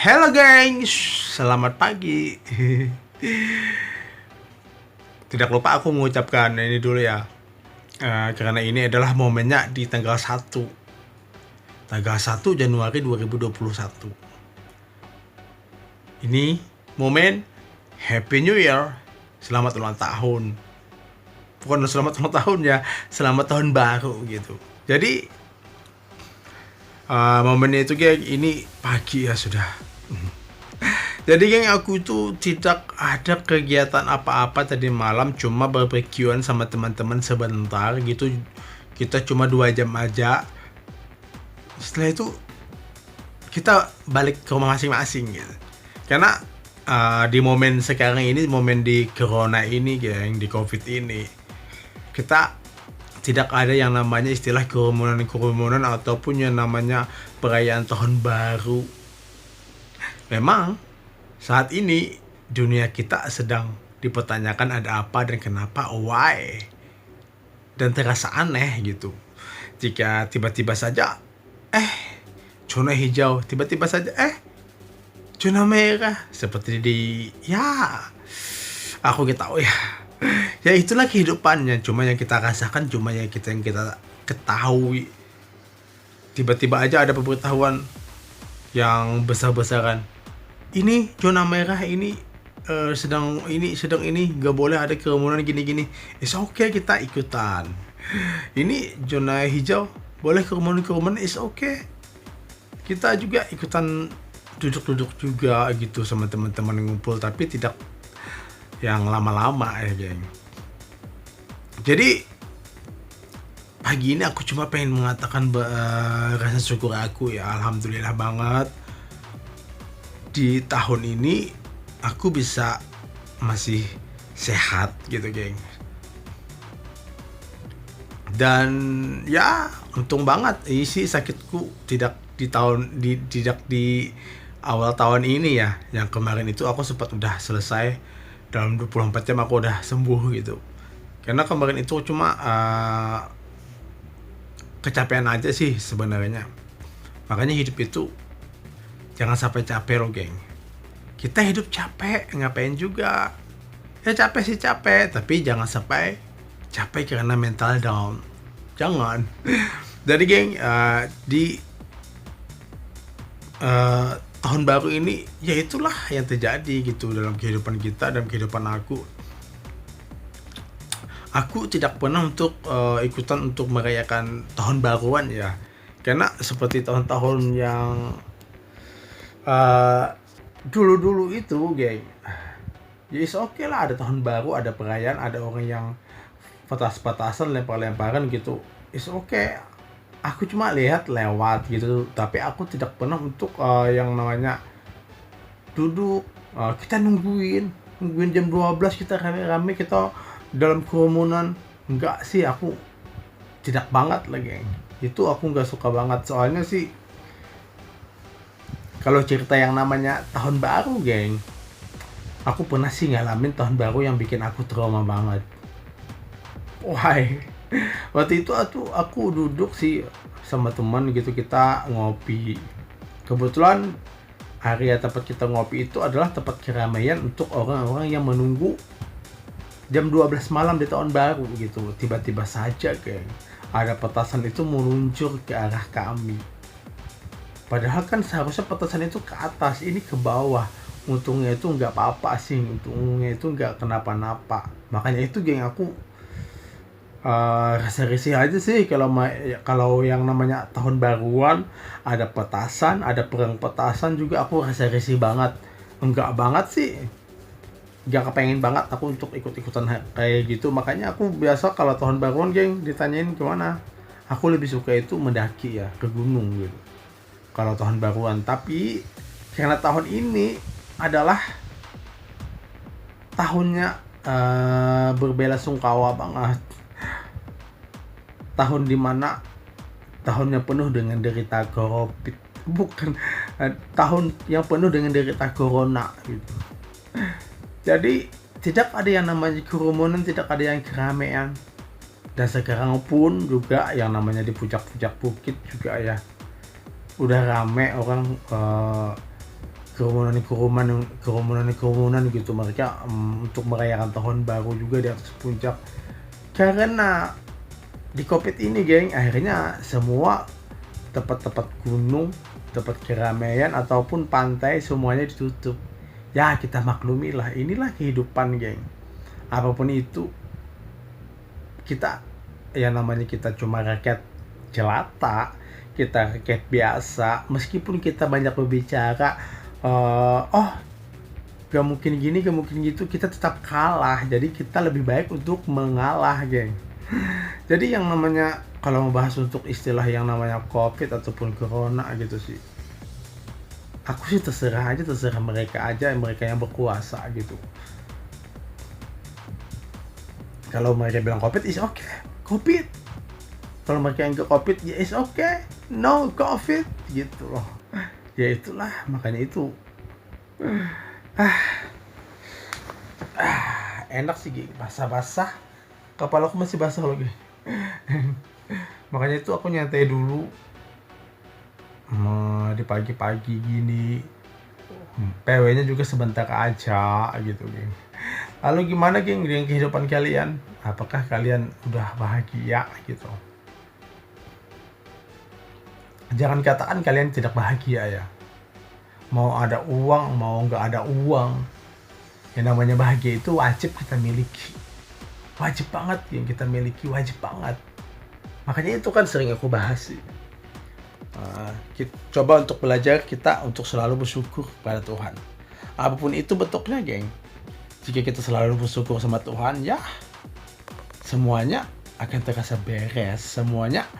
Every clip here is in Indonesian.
Hello gengs, selamat pagi. Tidak lupa aku mengucapkan ini dulu ya, karena ini adalah momennya di tanggal 1 Januari 2021. Ini momen Happy New Year, selamat ulang tahun. Bukan selamat ulang tahun ya, selamat tahun baru gitu. Jadi momennya itu kayak ini pagi ya sudah. Jadi geng, aku itu tidak ada kegiatan apa-apa tadi malam, cuma barbekyuan sama teman-teman sebentar gitu. Kita cuma 2 jam aja. Setelah itu kita balik ke rumah masing-masing gitu. Karena di momen sekarang ini, momen di corona ini geng, di covid ini, kita tidak ada yang namanya istilah kerumunan ataupun yang namanya perayaan tahun baru. Memang saat ini dunia kita sedang dipertanyakan ada apa dan kenapa, why, dan terasa aneh gitu. Jika tiba-tiba saja zona hijau, tiba-tiba saja zona merah, seperti di aku gak tahu ya. Ya itulah kehidupannya, cuma yang kita rasakan, cuma yang kita ketahui. Tiba-tiba aja ada pemberitahuan yang besar-besaran, ini zona merah, ini sedang ini gak boleh ada kerumunan gini-gini. It's okay, kita ikutan. Ini zona hijau, boleh kerumunan, it's okay, kita juga ikutan duduk-duduk juga gitu sama teman-teman ngumpul, tapi tidak yang lama-lama ya geng. Jadi pagi ini aku cuma pengen mengatakan rasa syukur aku ya, alhamdulillah banget di tahun ini aku bisa masih sehat gitu geng. Dan ya untung banget isi sakitku tidak di awal tahun ini ya. Yang kemarin itu aku sempat udah selesai, dalam 24 jam aku udah sembuh gitu. Karena kemarin itu cuma kecapean aja sih sebenarnya. Makanya hidup itu jangan sampai capek loh geng. Kita hidup capek, ngapain juga. Ya capek sih capek, tapi jangan sampai capek karena mental down. Jangan. Jadi geng, di tahun baru ini, ya itulah yang terjadi gitu dalam kehidupan kita, dalam kehidupan aku. Aku tidak pernah untuk ikutan untuk merayakan tahun baruan ya. Karena seperti tahun-tahun yang dulu-dulu itu geng, ya is okay lah, ada tahun baru, ada perayaan, ada orang yang patas-patasan, lempar-lemparan gitu, is okay. Aku cuma lihat lewat gitu, tapi aku tidak pernah untuk yang namanya duduk, kita nungguin jam 12 kita rame-rame, kita dalam kerumunan. Enggak sih, aku tidak banget lah geng, itu aku nggak suka banget. Soalnya sih kalau cerita yang namanya tahun baru geng, aku pernah sih ngalamin tahun baru yang bikin aku trauma banget. Why? Waktu itu aku duduk sih sama teman gitu, kita ngopi. Kebetulan area tempat kita ngopi itu adalah tempat keramaian untuk orang-orang yang menunggu jam 12 malam di tahun baru gitu. Tiba-tiba saja geng, ada petasan itu meluncur ke arah kami. Padahal kan seharusnya petasan itu ke atas, ini ke bawah. Untungnya itu nggak apa-apa sih, untungnya itu nggak kenapa-napa. Makanya itu geng, aku rasa risih aja sih kalau yang namanya tahun baruan ada petasan, ada perang petasan juga, aku rasa risih banget. Enggak banget sih, nggak kepengen banget aku untuk ikut-ikutan kayak gitu. Makanya aku biasa kalau tahun baruan geng ditanyain kemana, aku lebih suka itu mendaki ya, ke gunung gitu kalau tahun baruan. Tapi karena tahun ini adalah tahunnya berbela sungkawa banget, tahun dimana tahunnya penuh dengan derita covid, bukan tahun yang penuh dengan derita corona gitu. Jadi tidak ada yang namanya kerumunan, tidak ada yang keramaian. Dan sekarang pun juga yang namanya di puncak-puncak bukit juga ya udah rame orang kerumunan gitu mereka untuk merayakan tahun baru juga di atas puncak. Karena di Covid ini, geng, akhirnya semua tempat-tempat gunung, tempat keramaian ataupun pantai semuanya ditutup. Ya, kita maklumi lah, inilah kehidupan, geng. Apapun itu, kita yang namanya kita cuma rakyat jelata, kita rakyat biasa, meskipun kita banyak berbicara, oh gak mungkin gini, gak mungkin gitu, kita tetap kalah. Jadi kita lebih baik untuk mengalah, geng. Jadi yang namanya kalau membahas untuk istilah yang namanya Covid ataupun Corona gitu sih, aku sih terserah mereka aja, mereka yang berkuasa gitu. Kalau mereka bilang Covid is okay, Covid. Kalau mereka yang ke Covid ya is okay, no Covid gitu loh. Ya itulah, makanya itu enak sih, basah-basah. Kepala aku masih basah lagi. Makanya itu aku nyantai dulu di pagi-pagi gini. PW-nya juga sebentar aja gitu, geng. Lalu gimana, geng, dengan kehidupan kalian? Apakah kalian udah bahagia gitu? Jangan katakan kalian tidak bahagia ya. Mau ada uang, mau nggak ada uang, yang namanya bahagia itu wajib kita miliki. Wajib banget yang kita miliki, wajib banget. Makanya itu kan sering aku bahas sih. Coba untuk belajar kita untuk selalu bersyukur pada Tuhan. Apapun itu bentuknya, geng. Jika kita selalu bersyukur sama Tuhan, ya semuanya akan terasa beres. Semuanya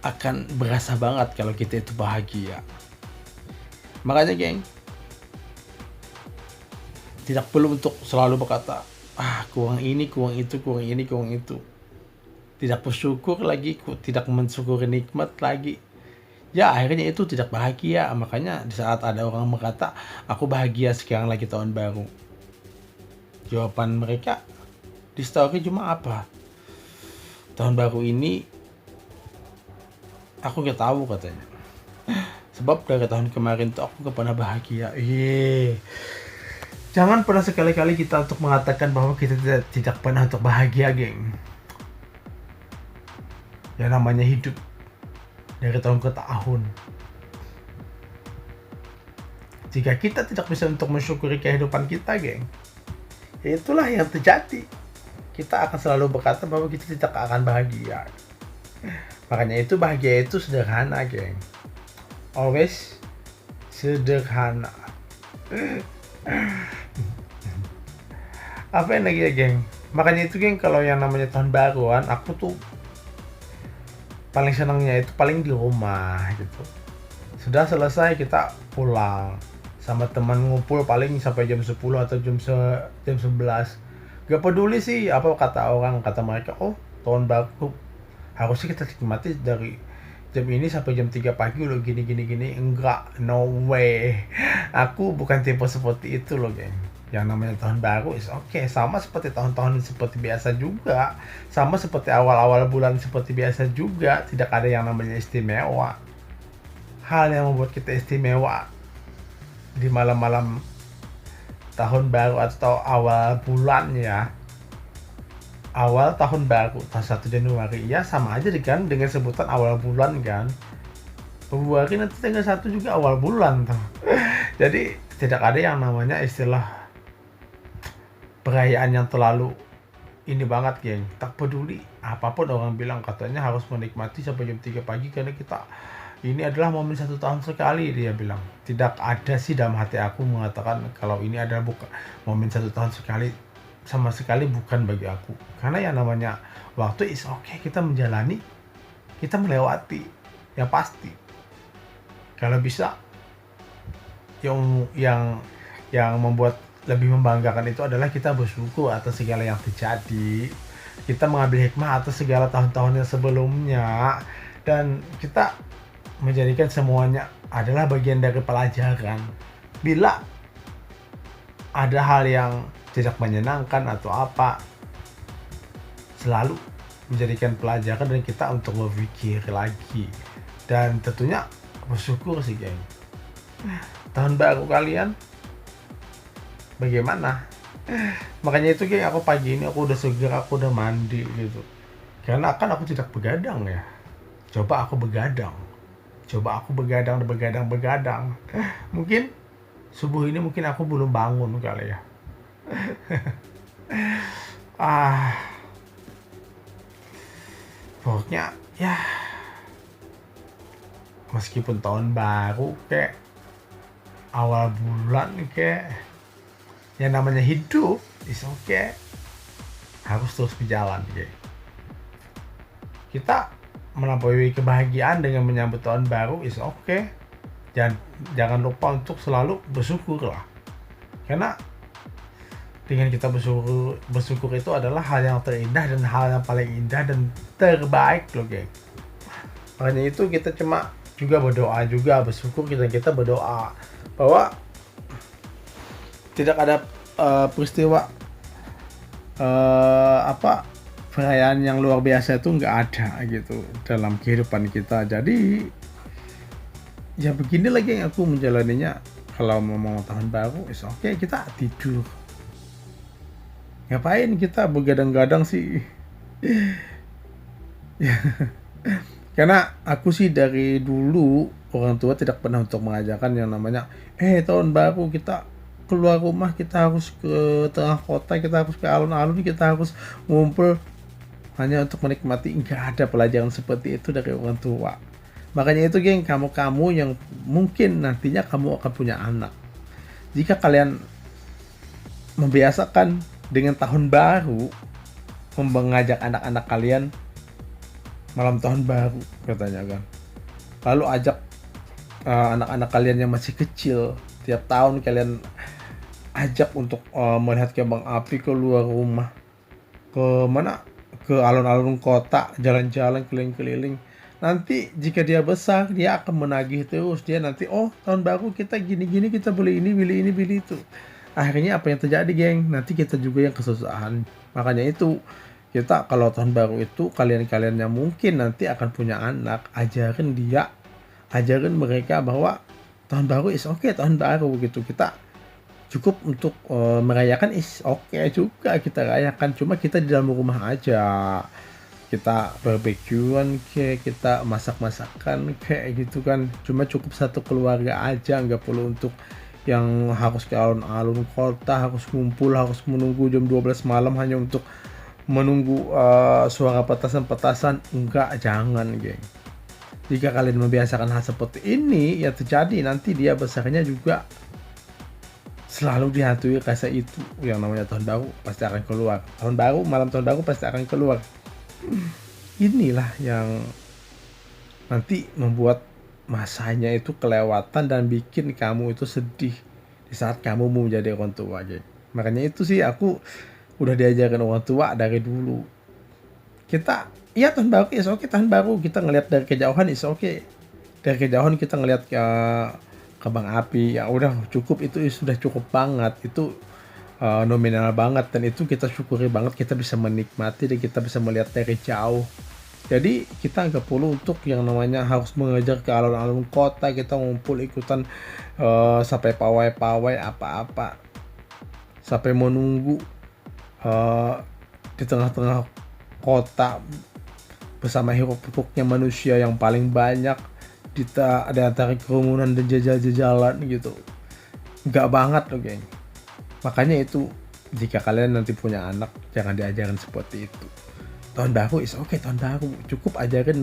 akan berasa banget kalau kita itu bahagia. Makanya, geng, tidak perlu untuk selalu berkata, kurang ini, kurang itu, kurang ini, kurang itu. Tidak bersyukur lagi, tidak mensyukuri nikmat lagi. Ya, akhirnya itu tidak bahagia. Makanya di saat ada orang berkata, aku bahagia sekarang lagi tahun baru, jawaban mereka di story cuma apa? Tahun baru ini aku gak tahu katanya. Sebab dari tahun kemarin tuh aku gak pernah bahagia. Jangan pernah sekali-kali kita untuk mengatakan bahwa kita tidak pernah untuk bahagia, geng. Ya namanya hidup dari tahun ke tahun. Jika kita tidak bisa untuk mensyukuri kehidupan kita, geng, ya itulah yang terjadi. Kita akan selalu berkata bahwa kita tidak akan bahagia. Makanya itu bahagia itu sederhana, geng. Always sederhana. Apa yang lagi ya, geng? Makanya itu, geng, kalau yang namanya tahun baruan, aku tuh paling senangnya itu paling di rumah gitu. Sudah selesai kita pulang sama teman, ngumpul paling sampai jam 10 atau jam 11. Gak peduli sih apa kata orang, kata mereka, oh tahun baru harusnya kita nikmati dari jam ini sampai jam 3 pagi loh, gini. Enggak, no way. Aku bukan tipe seperti itu loh, geng. Yang namanya tahun baru is okay, sama seperti tahun-tahun seperti biasa juga, sama seperti awal-awal bulan seperti biasa juga. Tidak ada yang namanya istimewa. Hal yang membuat kita istimewa di malam-malam tahun baru atau awal bulan ya, awal tahun baru, 1 Januari, ya sama aja kan dengan sebutan awal bulan kan. Februari nanti tanggal 1 juga awal bulan tuh. Jadi tidak ada yang namanya istilah perayaan yang terlalu ini banget, geng. Tak peduli apapun orang bilang, katanya harus menikmati sampai jam 3 pagi karena kita ini adalah momen 1 tahun sekali, dia bilang. Tidak ada sih dalam hati aku mengatakan kalau ini adalah bukan momen 1 tahun sekali, sama sekali bukan bagi aku. Karena yang namanya waktu is okay, kita menjalani, kita melewati, yang pasti. Kalau bisa yang membuat lebih membanggakan itu adalah kita bersyukur atas segala yang terjadi. Kita mengambil hikmah atas segala tahun-tahun yang sebelumnya, dan kita menjadikan semuanya adalah bagian dari pelajaran. Bila ada hal yang tidak menyenangkan atau apa, selalu menjadikan pelajaran dan kita untuk berpikir lagi. Dan tentunya bersyukur sih, geng. Tahun baru kalian bagaimana? Makanya itu kayak aku pagi ini aku udah seger, aku udah mandi gitu. Karena kan aku tidak begadang ya. Coba aku begadang. Coba aku begadang, begadang, begadang. Mungkin subuh ini mungkin aku belum bangun kali ya. Ah, pokoknya ya meskipun tahun baru kayak awal bulan kayak yang namanya hidup is okay, harus terus berjalan kayak. Kita melampaui kebahagiaan dengan menyambut tahun baru is okay. Jangan lupa untuk selalu bersyukur lah. Karena dengan kita bersyukur itu adalah hal yang terindah dan hal yang paling indah dan terbaik loh geng. Makanya itu kita cuma juga berdoa juga bersyukur kita berdoa bahwa tidak ada peristiwa perayaan yang luar biasa itu nggak ada gitu dalam kehidupan kita. Jadi ya begini lagi yang aku menjalaninya. Kalau mau tahun baru is okay, kita tidur. Ngapain kita begadang-gadang sih? Karena aku sih dari dulu orang tua tidak pernah untuk mengajarkan yang namanya tahun baru kita keluar rumah, kita harus ke tengah kota, kita harus ke alun-alun, kita harus ngumpul hanya untuk menikmati. Nggak ada pelajaran seperti itu dari orang tua. Makanya itu geng, kamu yang mungkin nantinya kamu akan punya anak, jika kalian membiasakan dengan tahun baru, mengajak anak-anak kalian malam tahun baru katanya kan, lalu ajak anak-anak kalian yang masih kecil, tiap tahun kalian ajak untuk melihat kembang api keluar rumah, ke mana, ke alun-alun kota, jalan-jalan keliling-keliling. Nanti jika dia besar, dia akan menagih terus. Dia nanti, tahun baru kita gini-gini, kita beli ini, beli itu. Akhirnya apa yang terjadi geng? Nanti kita juga yang kesusahan. Makanya itu, kita kalau tahun baru itu, kalian-kalian yang mungkin nanti akan punya anak, ajarin mereka bahwa tahun baru is okay, tahun baru gitu. Kita cukup untuk merayakan is okay juga, kita rayakan. Cuma kita di dalam rumah aja. Kita barbekyuan kayak, kita masak-masakan kayak gitu kan, cuma cukup satu keluarga aja, nggak perlu untuk yang harus ke alun-alun kota, harus ngumpul, harus menunggu jam 12 malam hanya untuk menunggu suara petasan-petasan. Enggak, jangan geng. Jika kalian membiasakan hal seperti ini, ya terjadi nanti dia besarnya juga selalu dihantui rasa itu, yang namanya tahun baru pasti akan keluar, malam tahun baru pasti akan keluar. Inilah yang nanti membuat masanya itu kelewatan dan bikin kamu itu sedih di saat kamu mau menjadi orang tua aja. Makanya itu sih aku udah diajarkan orang tua dari dulu. Kita tahun baru is oke, tahun baru kita ngelihat dari kejauhan is oke. Dari kejauhan kita ngelihat kembang api, ya udah cukup, itu sudah cukup banget. Itu nominal banget, dan itu kita syukuri banget, kita bisa menikmati dan kita bisa melihat dari jauh. Jadi kita nggak perlu untuk yang namanya harus mengejar ke alun-alun kota, kita ngumpul ikutan sampai pawai-pawai apa-apa, sampai menunggu di tengah-tengah kota bersama hiruk-pikuknya manusia yang paling banyak di antara kerumunan dan jajal-jajalan gitu. Nggak banget loh geng. Makanya itu, jika kalian nanti punya anak, jangan diajarin seperti itu. Tahun baru is okay, tahun baru cukup ajarin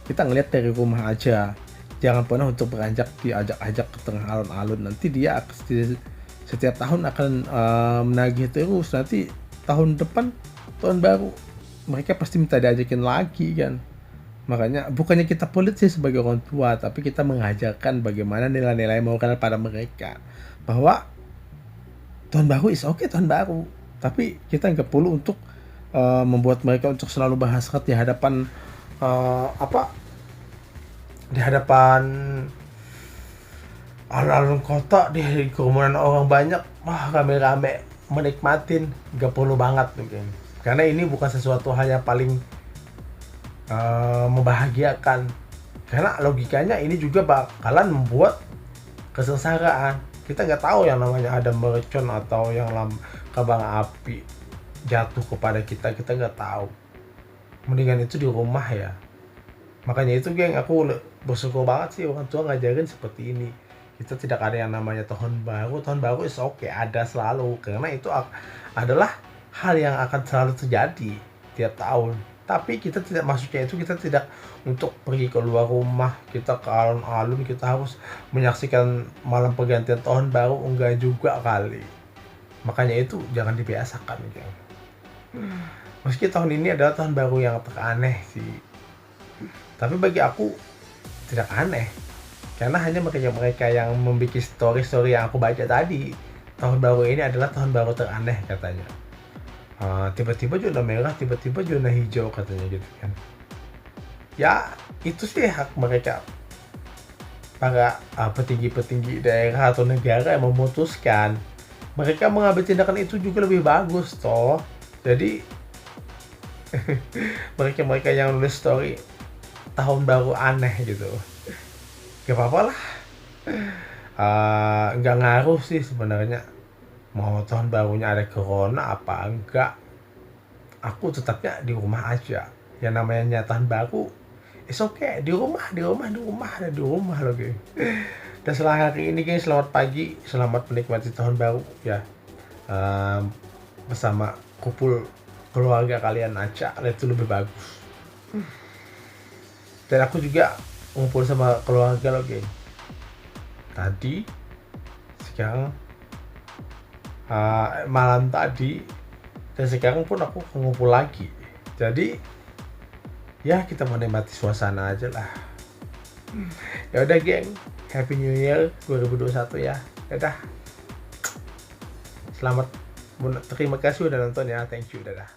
kita ngelihat dari rumah aja. Jangan pernah untuk beranjak diajak-ajak ke tengah alun-alun. Nanti dia setiap tahun akan menagih terus. Nanti tahun depan, tahun baru, mereka pasti minta diajakin lagi kan. Makanya bukannya kita pelit sih sebagai orang tua, tapi kita mengajarkan bagaimana nilai-nilai moral pada mereka, bahwa tahun baru is okay, tahun baru, tapi kita nggak perlu untuk membuat mereka untuk selalu berhasrat di hadapan di hadapan alun-alun kota, di kerumunan orang banyak, rame-rame menikmatin. Nggak perlu banget mungkin, karena ini bukan sesuatu hal yang paling membahagiakan. Karena logikanya ini juga bakalan membuat kesengsaraan. Kita nggak tahu yang namanya ada mercon atau yang kembang api jatuh kepada kita, kita nggak tahu. Mendingan itu di rumah ya. Makanya itu geng, aku bersyukur banget sih orang tua ngajarin seperti ini. Kita tidak ada yang namanya tahun baru. Tahun baru is oke, ada selalu. Karena itu adalah hal yang akan selalu terjadi tiap tahun. Tapi kita tidak, maksudnya itu kita tidak untuk pergi keluar rumah, kita ke alun-alun, kita harus menyaksikan malam pergantian tahun baru, enggak juga kali. Makanya itu jangan dibiasakan geng. Meski tahun ini adalah tahun baru yang teraneh sih, tapi bagi aku tidak aneh. Karena hanya mereka yang membuat story-story yang aku baca tadi, tahun baru ini adalah tahun baru teraneh katanya. Tiba-tiba zona merah, tiba-tiba zona hijau katanya gitu kan. Ya, itu sih hak mereka, para petinggi-petinggi daerah atau negara yang memutuskan. Mereka mengambil tindakan itu juga lebih bagus toh. Jadi mereka yang nulis story tahun baru aneh gitu, gak apa-apa lah. Nggak ngaruh sih sebenarnya mau tahun barunya ada corona apa enggak, aku tetapnya di rumah aja. Yang namanya tahun baru it's okay, di rumah loh geng. Dan setelah hari ini geng, selamat pagi, selamat menikmati tahun baru ya, bersama kumpul keluarga kalian aja, itu lebih bagus. Dan aku juga ngumpul sama keluarga loh geng tadi, sekarang malam tadi, dan sekarang pun aku ngumpul lagi. Jadi ya kita menikmati suasana aja lah. Ya udah geng, Happy New Year 2021 ya. Dadah. Selamat, terima kasih udah nonton ya. Thank you, dadah.